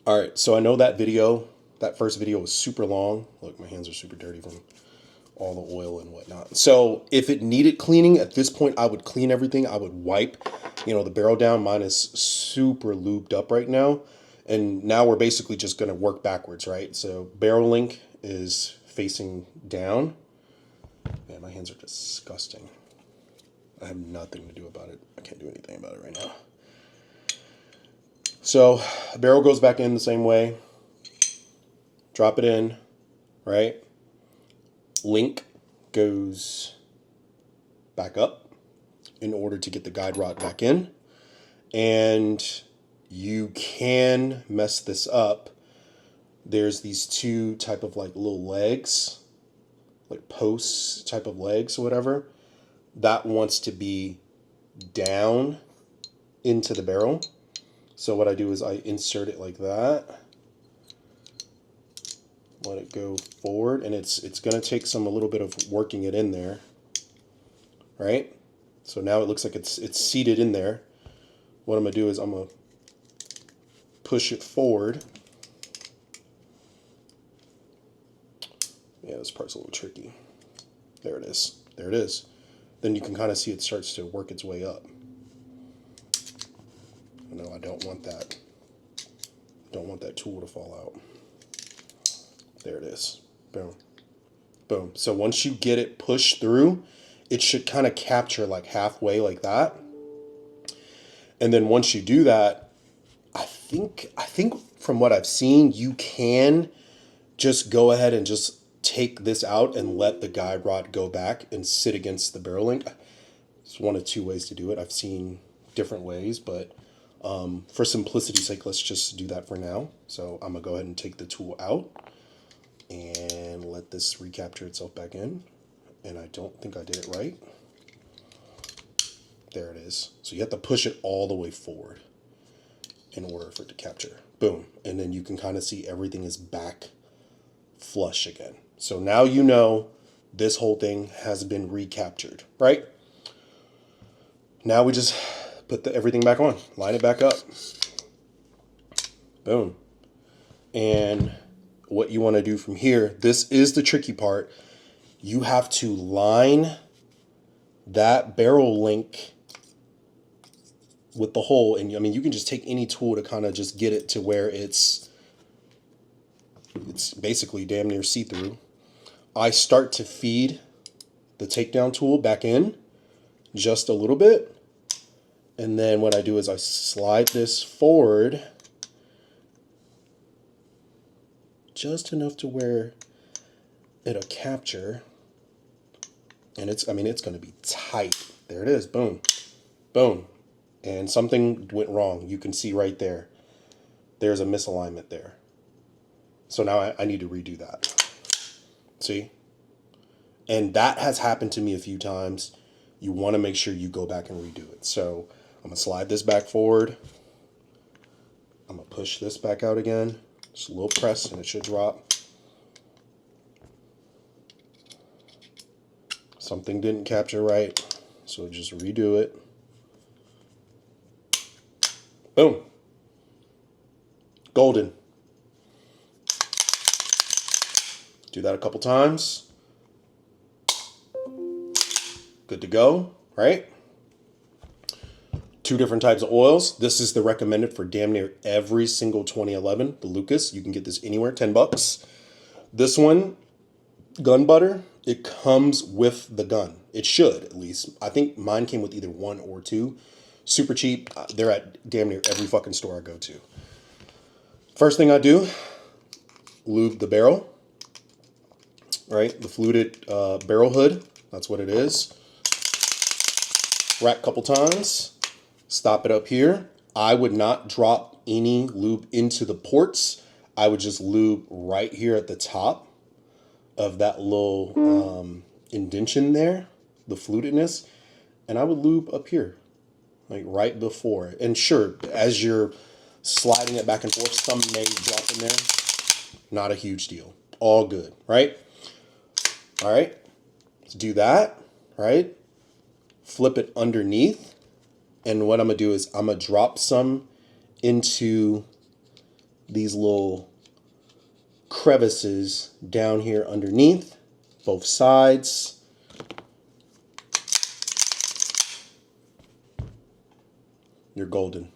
All right, so I know that first video was super long. Look, my hands are super dirty from all the oil and whatnot. So if it needed cleaning at this point, I would clean everything. I would wipe, the barrel down. Mine is super lubed up right now. And now we're basically just going to work backwards, right? So barrel link is facing down. Man, my hands are disgusting. I have nothing to do about it. I can't do anything about it right now. So barrel goes back in the same way. Drop it in, right? Link goes back up in order to get the guide rod back in. And you can mess this up. There's these two type of like little legs, like posts type of legs or whatever. That wants to be down into the barrel. So what I do is I insert it like that. Let it go forward, and it's going to take a little bit of working it in there, right? So now it looks like it's seated in there. What I'm going to do is I'm going to push it forward. Yeah, this part's a little tricky. There it is. There it is. Then you can kind of see it starts to work its way up. No, I don't want that. Don't want that tool to fall out. There it is. Boom. Boom. So once you get it pushed through, it should kind of capture like halfway like that. And then once you do that, I think from what I've seen, you can just go ahead and just take this out and let the guide rod go back and sit against the barrel link. It's one of two ways to do it. I've seen different ways, but for simplicity's sake, let's just do that for now. So I'm gonna go ahead and take the tool out and let this recapture itself back in. And I don't think I did it right. There it is. So you have to push it all the way forward in order for it to capture. Boom. And then you can kind of see everything is back flush again. So now you know this whole thing has been recaptured, right? Now we just put everything back on, line it back up. Boom. And what you want to do from here, this is the tricky part. You have to line that barrel link with the hole. And I mean, you can just take any tool to kind of just get it to where it's basically damn near see-through. I start to feed the takedown tool back in just a little bit. And then what I do is I slide this forward just enough to where it'll capture. And it's going to be tight. There it is. Boom. Boom. And something went wrong. You can see right there. There's a misalignment there. So now I need to redo that. See? And that has happened to me a few times. You want to make sure you go back and redo it. So I'm going to slide this back forward. I'm going to push this back out again. Just a little press and it should drop. Something didn't capture right, so just redo it. Boom. Golden. Do that a couple times. Good to go, right? Two different types of oils. This is the recommended for damn near every single 2011, the Lucas. You can get this anywhere, $10. This one, gun butter, it comes with the gun. It should, at least. I think mine came with either one or two. Super cheap. They're at damn near every fucking store I go to. First thing I do, lube the barrel. Right, the fluted barrel hood. That's what it is. Rack a couple times. Stop it up here. I would not drop any lube into the ports. I would just lube right here at the top of that little indention there, the flutedness. And I would lube up here, like right before. And sure, as you're sliding it back and forth, some may drop in there. Not a huge deal. All good, right? All right, let's do that, right? Flip it underneath. And what I'm going to do is I'm going to drop some into these little crevices down here underneath, both sides. You're golden.